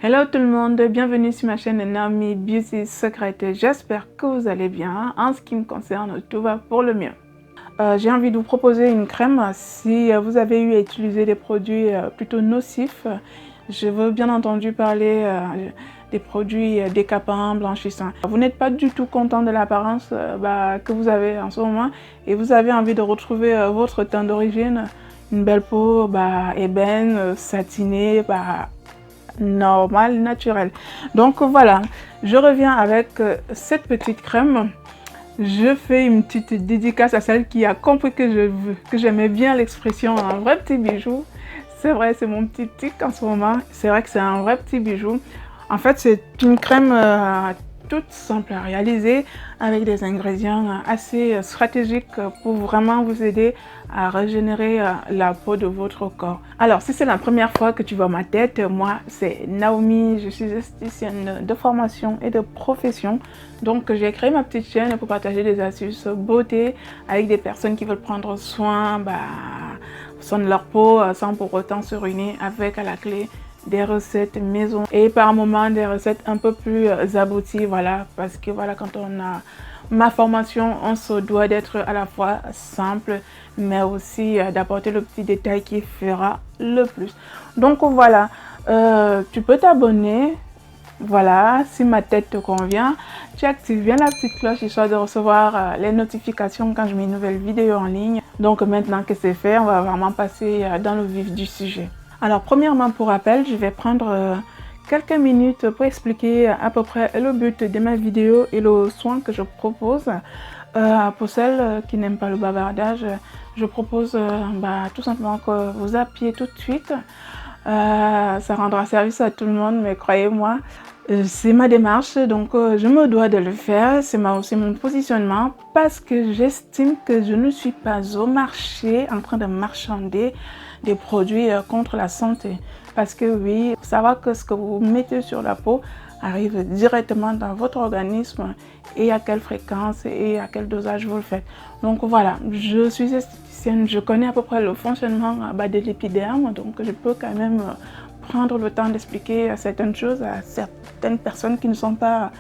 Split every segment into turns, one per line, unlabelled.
Hello tout le monde, bienvenue sur ma chaîne Naomi Beauty Secret. J'espère que vous allez bien. En ce qui me concerne, tout va pour le mieux. J'ai envie de vous proposer une crème. Si vous avez eu à utiliser des produits plutôt nocifs, je veux bien entendu parler des produits décapants, blanchissants. Vous n'êtes pas du tout content de l'apparence que vous avez en ce moment et vous avez envie de retrouver votre teint d'origine, une belle peau ébène, satinée, normal, naturel. Donc voilà, je reviens avec cette petite crème. Je fais une petite dédicace à celle qui a compris que j'aimais bien l'expression un vrai petit bijou. C'est vrai, c'est mon petit tic en ce moment. C'est vrai que c'est un vrai petit bijou. En fait, c'est une crème toute simple à réaliser avec des ingrédients assez stratégiques pour vraiment vous aider à régénérer la peau de votre corps. Alors, si c'est la première fois que tu vois ma tête, moi, c'est Naomi, je suis esthéticienne de formation et de profession. Donc, j'ai créé ma petite chaîne pour partager des astuces beauté avec des personnes qui veulent prendre soin de leur peau sans pour autant se ruiner avec à la clé des recettes maison et par moments des recettes un peu plus abouties, voilà, parce que voilà, quand on a ma formation, on se doit d'être à la fois simple mais aussi d'apporter le petit détail qui fera le plus. Donc voilà, tu peux t'abonner, voilà, si ma tête te convient, tu actives bien la petite cloche histoire de recevoir les notifications quand je mets une nouvelle vidéo en ligne. Donc maintenant que c'est fait, on va vraiment passer dans le vif du sujet. Alors premièrement, pour rappel, je vais prendre quelques minutes pour expliquer à peu près le but de ma vidéo et le soin que je propose. Pour celles qui n'aiment pas le bavardage, je propose tout simplement que vous zappiez tout de suite. Ça rendra service à tout le monde, mais croyez-moi, c'est ma démarche, donc je me dois de le faire. C'est aussi mon positionnement parce que j'estime que je ne suis pas au marché en train de marchander des produits contre la santé. Parce que oui, il faut savoir que ce que vous mettez sur la peau arrive directement dans votre organisme et à quelle fréquence et à quel dosage vous le faites. Donc voilà, je suis esthéticienne, je connais à peu près le fonctionnement de l'épiderme, donc je peux quand même prendre le temps d'expliquer certaines choses à certaines personnes qui ne sont pas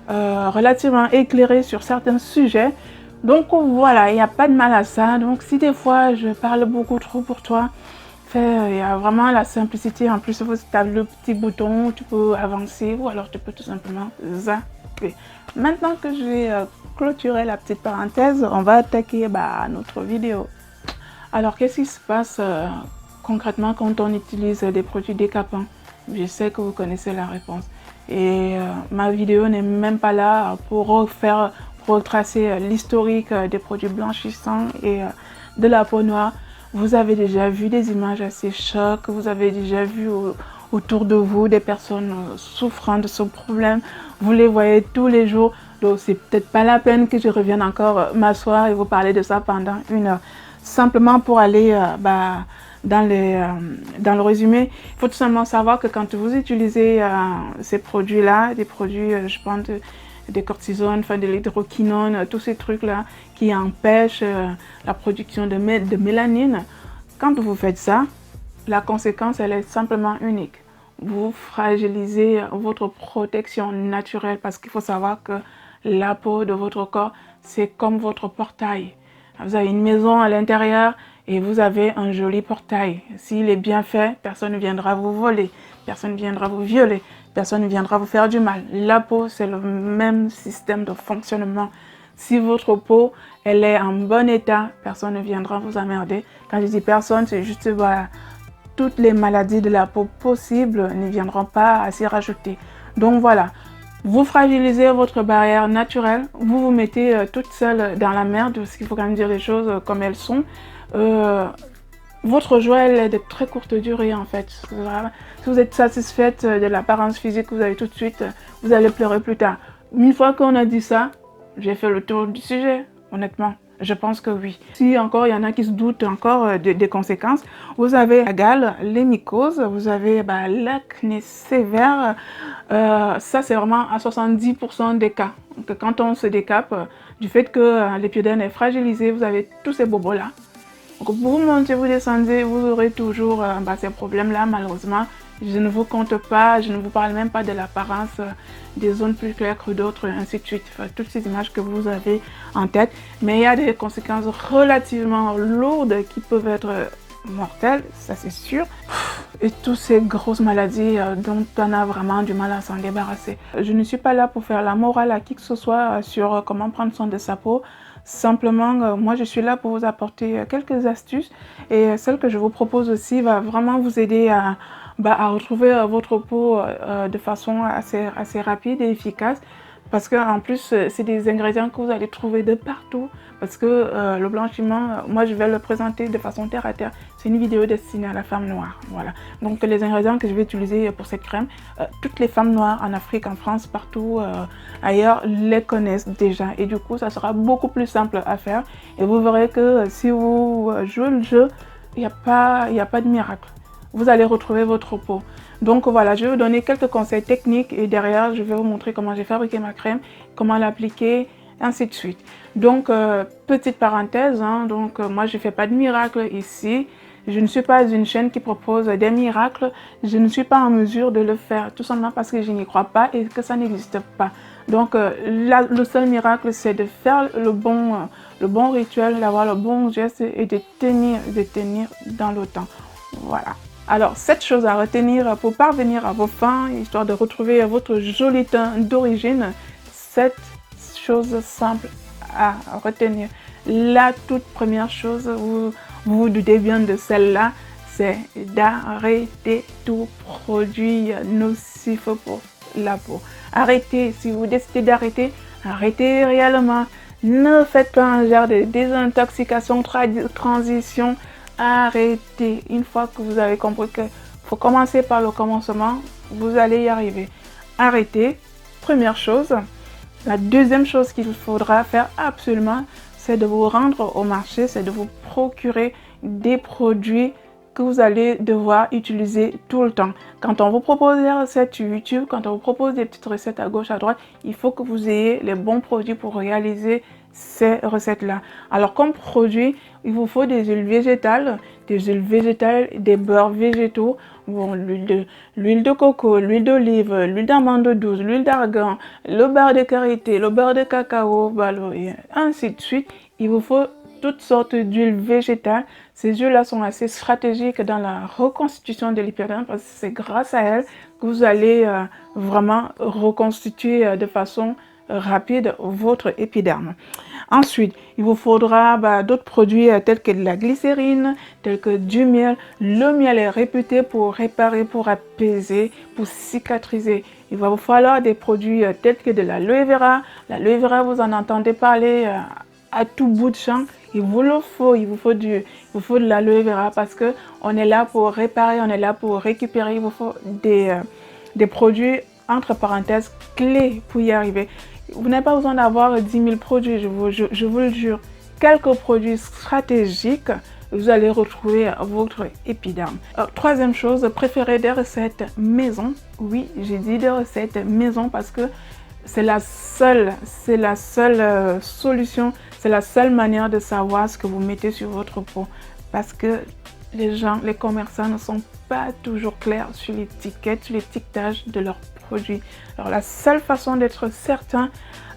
relativement éclairées sur certains sujets. Donc voilà, il n'y a pas de mal à ça. Donc si des fois je parle beaucoup trop pour toi, il y a vraiment la simplicité. En plus, tu as le petit bouton où tu peux avancer ou alors tu peux tout simplement zapper. Maintenant que j'ai clôturé la petite parenthèse, on va attaquer notre vidéo. Alors, qu'est-ce qui se passe concrètement quand on utilise des produits décapants? Je sais que vous connaissez la réponse. Et ma vidéo n'est même pas là pour retracer l'historique des produits blanchissants et de la peau noire. Vous avez déjà vu des images assez chocs, vous avez déjà vu autour de vous des personnes souffrant de ce problème. Vous les voyez tous les jours, donc c'est peut-être pas la peine que je revienne encore m'asseoir et vous parler de ça pendant une heure. Simplement pour aller dans le résumé, il faut tout simplement savoir que quand vous utilisez ces produits-là, des produits, je pense, des cortisones, de l'hydroquinone, tous ces trucs-là qui empêchent la production de mélanine. Quand vous faites ça, la conséquence, elle est simplement unique. Vous fragilisez votre protection naturelle parce qu'il faut savoir que la peau de votre corps, c'est comme votre portail. Vous avez une maison à l'intérieur et vous avez un joli portail. S'il est bien fait, personne ne viendra vous voler, personne ne viendra vous violer, personne ne viendra vous faire du mal. La peau, c'est le même système de fonctionnement. Si votre peau, elle est en bon état, personne ne viendra vous emmerder. Quand je dis personne, c'est juste toutes les maladies de la peau possibles ne viendront pas s'y rajouter. Donc voilà, vous fragilisez votre barrière naturelle, vous vous mettez toute seule dans la merde, parce qu'il faut quand même dire les choses comme elles sont. Votre joie, elle est de très courte durée en fait. Si vous êtes satisfaite de l'apparence physique que vous avez tout de suite, vous allez pleurer plus tard. Une fois qu'on a dit ça, j'ai fait le tour du sujet, honnêtement. Je pense que oui. Si encore il y en a qui se doutent encore des conséquences, vous avez la gale, les mycoses, vous avez l'acné sévère. Ça, c'est vraiment à 70% des cas. Donc, quand on se décape, du fait que l'épiderme est fragilisé, vous avez tous ces bobos-là. Donc, vous montez, vous descendez, vous aurez toujours ces problèmes-là, malheureusement. Je ne vous compte pas, je ne vous parle même pas de l'apparence des zones plus claires que d'autres, ainsi de suite. Enfin, toutes ces images que vous avez en tête. Mais il y a des conséquences relativement lourdes qui peuvent être mortelles, ça c'est sûr. Et toutes ces grosses maladies dont on a vraiment du mal à s'en débarrasser. Je ne suis pas là pour faire la morale à qui que ce soit sur comment prendre soin de sa peau. Simplement, moi je suis là pour vous apporter quelques astuces et celle que je vous propose aussi va vraiment vous aider à retrouver votre peau de façon assez rapide et efficace. Parce qu'en plus, c'est des ingrédients que vous allez trouver de partout. Parce que le blanchiment, moi je vais le présenter de façon terre à terre. C'est une vidéo destinée à la femme noire. Voilà. Donc les ingrédients que je vais utiliser pour cette crème, toutes les femmes noires en Afrique, en France, partout ailleurs, les connaissent déjà. Et du coup, ça sera beaucoup plus simple à faire. Et vous verrez que si vous jouez le jeu, il n'y a pas de miracle. Vous allez retrouver votre peau. Donc voilà, je vais vous donner quelques conseils techniques et derrière, je vais vous montrer comment j'ai fabriqué ma crème, comment l'appliquer, ainsi de suite. Donc, petite parenthèse, hein, moi je ne fais pas de miracle ici. Je ne suis pas une chaîne qui propose des miracles. Je ne suis pas en mesure de le faire, tout simplement parce que je n'y crois pas et que ça n'existe pas. Donc, le seul miracle, c'est de faire le bon rituel, d'avoir le bon geste et de tenir dans le temps. Voilà. Alors, 7 choses à retenir pour parvenir à vos fins, histoire de retrouver votre joli teint d'origine. 7 choses simples à retenir. La toute première chose, vous vous doutez bien de celle-là, c'est d'arrêter tout produit nocif pour la peau. Arrêtez, si vous décidez d'arrêter, arrêtez réellement. Ne faites pas un genre de désintoxication, transition. Arrêtez. Une fois que vous avez compris qu'il faut commencer par le commencement, vous allez y arriver. Arrêtez. Première chose. La deuxième chose qu'il faudra faire absolument, c'est de vous rendre au marché, c'est de vous procurer des produits que vous allez devoir utiliser tout le temps. Quand on vous propose des recettes sur YouTube, quand on vous propose des petites recettes à gauche, à droite, il faut que vous ayez les bons produits pour réaliser ces recettes-là. Alors comme produit, il vous faut des huiles végétales, des beurres végétaux, bon, l'huile de coco, l'huile d'olive, l'huile d'amande douce, l'huile d'argan, le beurre de karité, le beurre de cacao, et ainsi de suite. Il vous faut toutes sortes d'huiles végétales. Ces huiles-là sont assez stratégiques dans la reconstitution de l'épiderme parce que c'est grâce à elles que vous allez vraiment reconstituer de façon rapide votre épiderme. Ensuite, il vous faudra d'autres produits tels que de la glycérine, tels que du miel. Le miel est réputé pour réparer, pour apaiser, pour cicatriser. Il va vous falloir des produits tels que de l'aloe vera. L'aloe vera, vous en entendez parler à tout bout de champ. Il vous faut de l'aloe vera parce que on est là pour réparer, on est là pour récupérer. Il vous faut des produits entre parenthèses clés pour y arriver. Vous n'avez pas besoin d'avoir 10 000 produits, je vous le jure. Quelques produits stratégiques, vous allez retrouver votre épiderme. Troisième chose, préférez des recettes maison. Oui, j'ai dit des recettes maison parce que c'est la seule solution, c'est la seule manière de savoir ce que vous mettez sur votre peau. Parce que les commerçants ne sont pas toujours clairs sur l'étiquette, sur l'étiquetage de leurs produits. Alors la seule façon d'être certain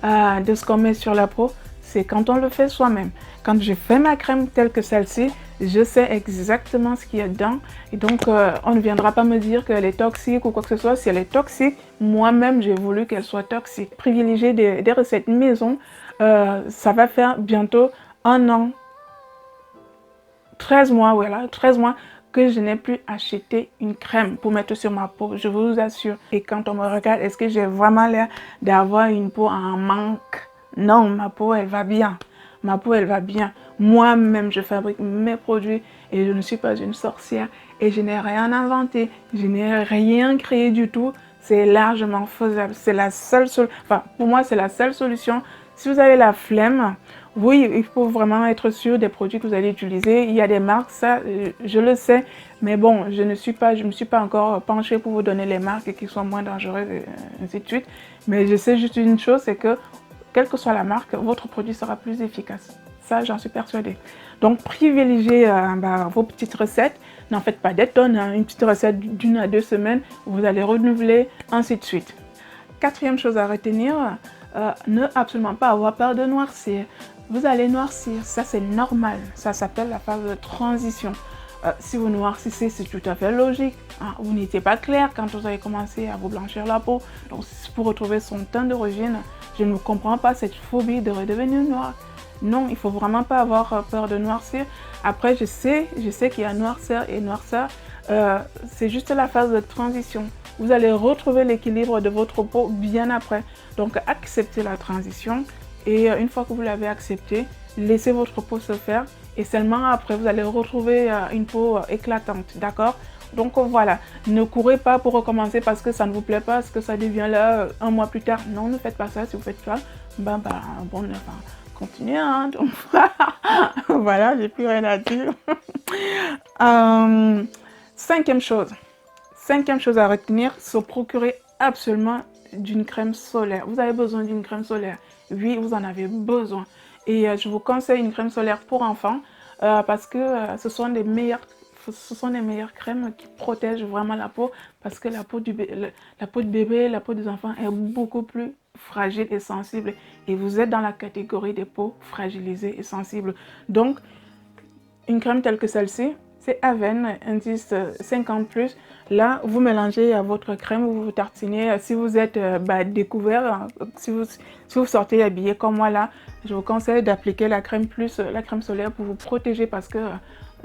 de ce qu'on met sur la peau, c'est quand on le fait soi-même. Quand je fais ma crème telle que celle-ci, je sais exactement ce qu'il y a dedans. Et donc, on ne viendra pas me dire qu'elle est toxique ou quoi que ce soit. Si elle est toxique, moi-même, j'ai voulu qu'elle soit toxique. Privilégier des recettes maison, ça va faire bientôt 1 an, 13 mois, voilà, 13 mois que je n'ai plus acheté une crème pour mettre sur ma peau, je vous assure. Et quand on me regarde, est-ce que j'ai vraiment l'air d'avoir une peau en manque? Non, ma peau, elle va bien. Ma peau, elle va bien. Moi-même, je fabrique mes produits et je ne suis pas une sorcière et je n'ai rien inventé. Je n'ai rien créé du tout. C'est largement faisable. C'est la seule solution. Enfin, pour moi, c'est la seule solution. Si vous avez la flemme, oui, il faut vraiment être sûr des produits que vous allez utiliser. Il y a des marques, ça, je le sais. Mais bon, je ne me suis pas encore penchée pour vous donner les marques qui sont moins dangereuses et ainsi de suite. Mais je sais juste une chose, c'est que quelle que soit la marque, votre produit sera plus efficace. Ça, j'en suis persuadée. Donc, privilégiez vos petites recettes. N'en faites pas des tonnes, hein. Une petite recette d'1 à 2 semaines, vous allez renouveler, ainsi de suite. Quatrième chose à retenir, ne absolument pas avoir peur de noircir. Vous allez noircir, ça c'est normal, ça s'appelle la phase de transition. Si vous noircissez, c'est tout à fait logique, hein. Vous n'étiez pas clair quand vous avez commencé à vous blanchir la peau. Donc pour retrouver son teint d'origine, je ne comprends pas cette phobie de redevenir noir. Non, il ne faut vraiment pas avoir peur de noircir. Après, je sais qu'il y a noirceur et noirceur. C'est juste la phase de transition. Vous allez retrouver l'équilibre de votre peau bien après. Donc, acceptez la transition. Et une fois que vous l'avez accepté, laissez votre peau se faire. Et seulement après, vous allez retrouver une peau éclatante. D'accord? Donc voilà, ne courez pas pour recommencer parce que ça ne vous plaît pas, parce que ça devient là 1 mois plus tard. Non, ne faites pas ça. Si vous faites ça, continuez, hein. Donc, voilà, j'ai plus rien à dire. Cinquième chose à retenir, se procurer absolument d'une crème solaire. Vous avez besoin d'une crème solaire. Oui, vous en avez besoin. Et je vous conseille une crème solaire pour enfants parce que ce sont des meilleures crèmes qui protègent vraiment la peau parce que la peau de bébé, la peau des enfants est beaucoup plus fragile et sensible. Et vous êtes dans la catégorie des peaux fragilisées et sensibles. Donc, une crème telle que celle-ci, c'est Avène, indice 50+. Là, vous mélangez votre crème, vous vous tartinez. Si vous êtes découvert, si vous sortez habillé comme moi là, je vous conseille d'appliquer la crème solaire pour vous protéger parce que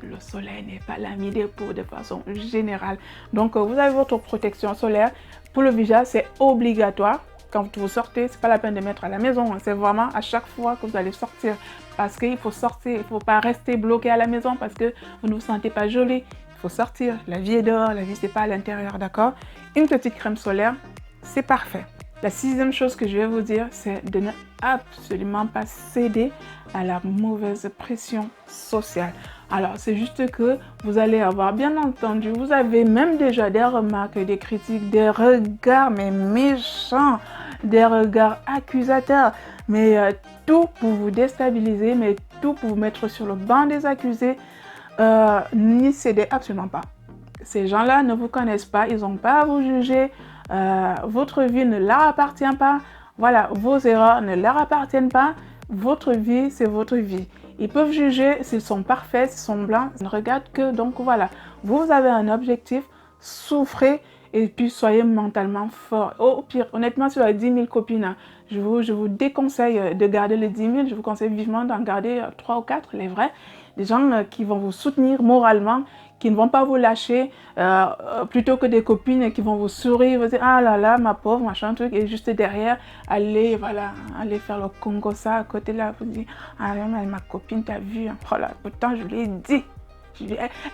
le soleil n'est pas l'ami des peaux de façon générale. Donc, vous avez votre protection solaire. Pour le visage, c'est obligatoire. Quand vous sortez, c'est pas la peine de mettre à la maison. C'est vraiment à chaque fois que vous allez sortir. Parce qu'il faut sortir, il ne faut pas rester bloqué à la maison parce que vous ne vous sentez pas jolie. Il faut sortir. La vie est dehors, la vie c'est pas à l'intérieur, d'accord? Une petite crème solaire, c'est parfait. La 6e chose que je vais vous dire, c'est de ne absolument pas céder à la mauvaise pression sociale. Alors, c'est juste que vous allez avoir, bien entendu, vous avez même déjà des remarques, des critiques, des regards, mais méchants, des regards accusateurs, mais tout pour vous déstabiliser, mais tout pour vous mettre sur le banc des accusés. N'y cédez absolument pas. Ces gens-là ne vous connaissent pas, ils n'ont pas à vous juger, votre vie ne leur appartient pas. Voilà, vos erreurs ne leur appartiennent pas. Votre vie, c'est votre vie. Ils peuvent juger s'ils sont parfaits, s'ils sont blancs. Ils ne regardent que, donc voilà, vous avez un objectif, souffrez et puis soyez mentalement fort. Au pire, honnêtement, si vous avez 10 000 copines, je vous déconseille de garder les 10 000. Je vous conseille vivement d'en garder 3 ou 4, les vrais. Des gens qui vont vous soutenir moralement, qui ne vont pas vous lâcher, plutôt que des copines qui vont vous sourire, vous dire ah là là ma pauvre machin truc, et juste derrière aller faire le Congo ça à côté là, vous dire ah ma copine t'as vu, oh là, pourtant je l'ai dit,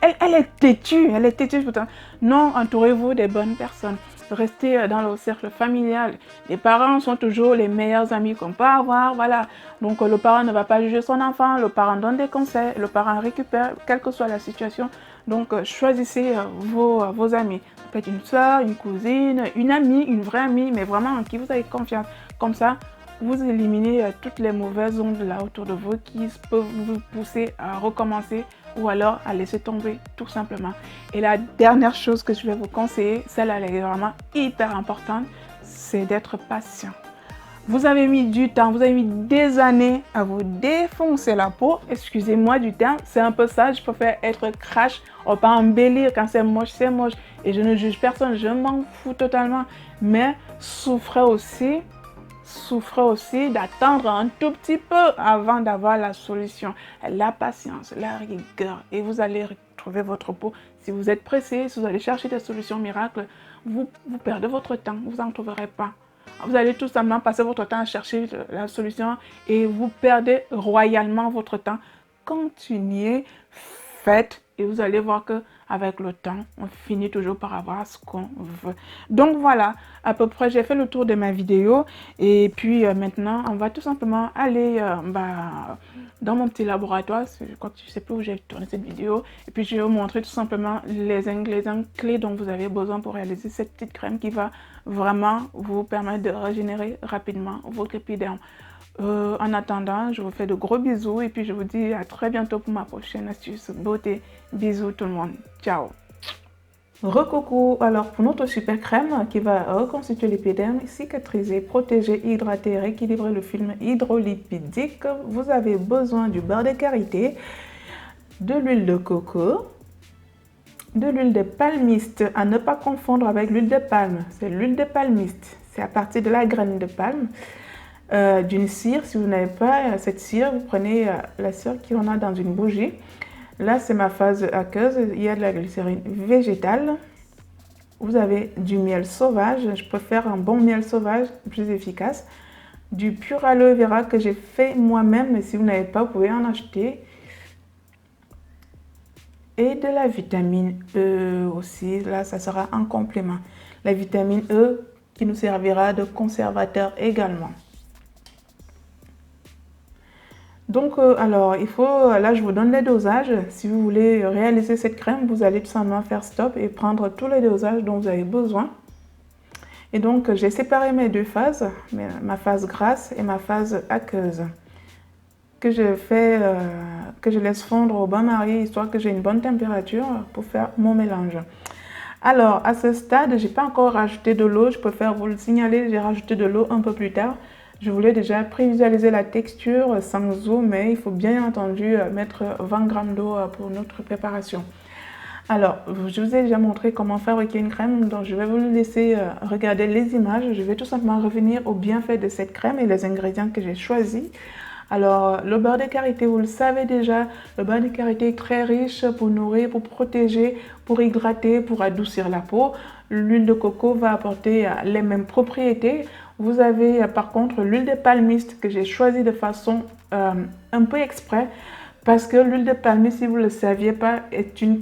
elle est têtue pourtant. Non, entourez-vous des bonnes personnes. Restez dans le cercle familial. Les parents sont toujours les meilleurs amis qu'on peut avoir, voilà. Donc le parent ne va pas juger son enfant, le parent donne des conseils, le parent récupère, quelle que soit la situation. Donc choisissez vos amis. Peut-être une soeur, une cousine, une amie, une vraie amie, mais vraiment en qui vous avez confiance. Comme ça, vous éliminez toutes les mauvaises ondes là autour de vous qui peuvent vous pousser à recommencer ou alors à laisser tomber tout simplement. Et la dernière chose que je vais vous conseiller, celle-là elle est vraiment hyper importante, c'est d'être patient. Vous avez mis du temps, vous avez mis des années à vous défoncer la peau. Excusez-moi du terme, c'est un peu ça. Je préfère être crash, on pas embellir. Quand c'est moche, c'est moche. Et je ne juge personne, je m'en fous totalement. Mais souffrez aussi d'attendre un tout petit peu avant d'avoir la solution. La patience, la rigueur. Et vous allez retrouver votre peau. Si vous êtes pressé, si vous allez chercher des solutions miracles, vous perdez votre temps, vous n'en trouverez pas. Vous allez tout simplement passer votre temps à chercher la solution et vous perdez royalement votre temps. Continuez, faites et vous allez voir que avec le temps, on finit toujours par avoir ce qu'on veut. Donc voilà, à peu près, j'ai fait le tour de ma vidéo et puis maintenant, on va tout simplement aller dans mon petit laboratoire. Je crois que je ne sais plus où j'ai tourné cette vidéo. Et puis, je vais vous montrer tout simplement les ingrédients clés dont vous avez besoin pour réaliser cette petite crème qui va vraiment vous permettre de régénérer rapidement votre épiderme. En attendant, je vous fais de gros bisous et puis je vous dis à très bientôt pour ma prochaine astuce beauté. Bisous tout le monde. Ciao. Recoucou, alors pour notre super crème qui va reconstituer l'épiderme, cicatriser, protéger, hydrater, rééquilibrer le film hydrolipidique, vous avez besoin du beurre de karité, de l'huile de coco, de l'huile de palmiste, à ne pas confondre avec l'huile de palme, c'est l'huile de palmiste, c'est à partir de la graine de palme, d'une cire, si vous n'avez pas cette cire, vous prenez la cire qu'il y en a dans une bougie. Là, c'est ma phase aqueuse, il y a de la glycérine végétale. Vous avez du miel sauvage, je préfère un bon miel sauvage, plus efficace. Du pur aloe vera que j'ai fait moi-même, mais si vous n'avez pas, vous pouvez en acheter. Et de la vitamine E aussi, là, ça sera un complément. La vitamine E qui nous servira de conservateur également. Donc, alors, il faut, là, je vous donne les dosages. Si vous voulez réaliser cette crème, vous allez tout simplement faire stop et prendre tous les dosages dont vous avez besoin. Et donc, j'ai séparé mes deux phases, ma phase grasse et ma phase aqueuse, que je laisse fondre au bain-marie, histoire que j'ai une bonne température pour faire mon mélange. Alors, à ce stade, je n'ai pas encore rajouté de l'eau. Je préfère vous le signaler, j'ai rajouté de l'eau un peu plus tard. Je voulais déjà prévisualiser la texture sans eau, mais il faut bien entendu mettre 20 g d'eau pour notre préparation. Alors, je vous ai déjà montré comment fabriquer une crème, donc je vais vous laisser regarder les images. Je vais tout simplement revenir aux bienfaits de cette crème et les ingrédients que j'ai choisis. Alors, le beurre de karité, vous le savez déjà, le beurre de karité est très riche pour nourrir, pour protéger, pour hydrater, pour adoucir la peau. L'huile de coco va apporter les mêmes propriétés. Vous avez par contre l'huile de palmiste que j'ai choisie de façon un peu exprès parce que l'huile de palmiste, si vous ne le saviez pas, est une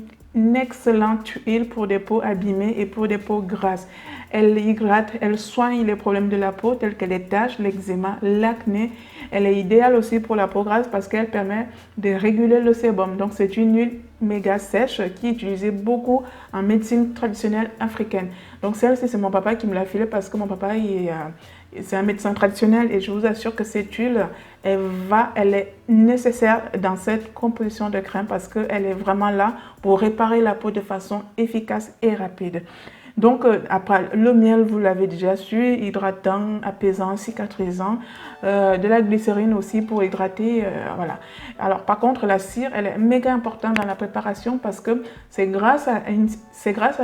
excellente huile pour des peaux abîmées et pour des peaux grasses. Elle hydrate, elle soigne les problèmes de la peau tels que les taches, l'eczéma, l'acné. Elle est idéale aussi pour la peau grasse parce qu'elle permet de réguler le sébum. Donc c'est une huile méga sèche qui est utilisée beaucoup en médecine traditionnelle africaine. Donc celle-ci, c'est mon papa qui me l'a filée parce que mon papa c'est un médecin traditionnel et je vous assure que cette huile, elle est nécessaire dans cette composition de crème parce qu'elle est vraiment là pour réparer la peau de façon efficace et rapide. Donc, après, le miel, vous l'avez déjà su, hydratant, apaisant, cicatrisant. De la glycérine aussi pour hydrater, voilà. Alors, par contre, la cire, elle est méga importante dans la préparation parce que c'est grâce à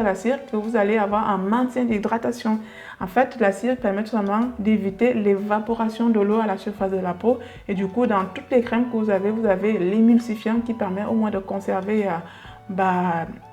la cire que vous allez avoir un maintien d'hydratation. En fait, la cire permet tout simplement d'éviter l'évaporation de l'eau à la surface de la peau. Et du coup, dans toutes les crèmes que vous avez l'émulsifiant qui permet au moins de conserver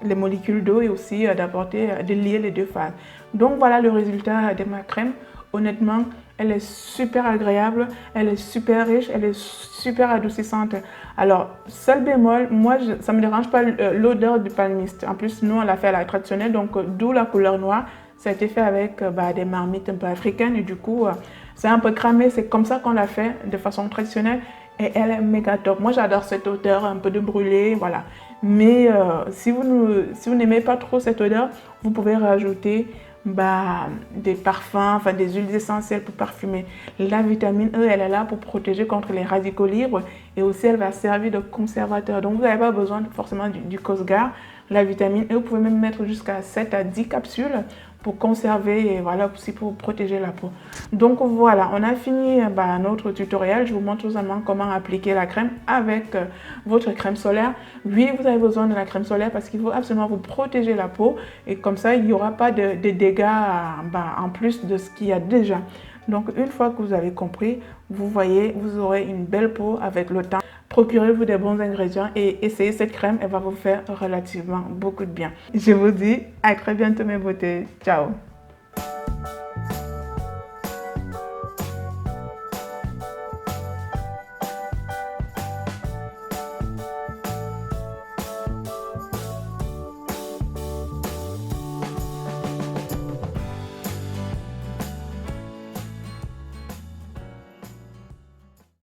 les molécules d'eau et aussi de lier les deux phases. Donc voilà le résultat de ma crème. Honnêtement, elle est super agréable, elle est super riche, elle est super adoucissante. Alors, seul bémol, moi, ça ne me dérange pas l'odeur du palmiste. En plus, nous, on l'a fait à la traditionnelle, donc d'où la couleur noire. Ça a été fait avec des marmites un peu africaines et du coup, c'est un peu cramé. C'est comme ça qu'on l'a fait de façon traditionnelle et elle est méga top. Moi, j'adore cette odeur un peu de brûlé, voilà. Mais si vous n'aimez pas trop cette odeur, vous pouvez rajouter des parfums, enfin des huiles essentielles pour parfumer. La vitamine E, elle est là pour protéger contre les radicaux libres et aussi elle va servir de conservateur. Donc vous n'avez pas besoin forcément du Cosgar. La vitamine E, vous pouvez même mettre jusqu'à 7 à 10 capsules pour conserver et voilà aussi pour protéger la peau. Donc voilà, on a fini notre tutoriel. Je vous montre tout simplement comment appliquer la crème avec votre crème solaire. Oui, vous avez besoin de la crème solaire parce qu'il faut absolument vous protéger la peau et comme ça, il n'y aura pas de dégâts en plus de ce qu'il y a déjà. Donc une fois que vous avez compris, vous voyez, vous aurez une belle peau avec le temps. Procurez-vous des bons ingrédients et essayez cette crème, elle va vous faire relativement beaucoup de bien. Je vous dis à très bientôt mes beautés. Ciao!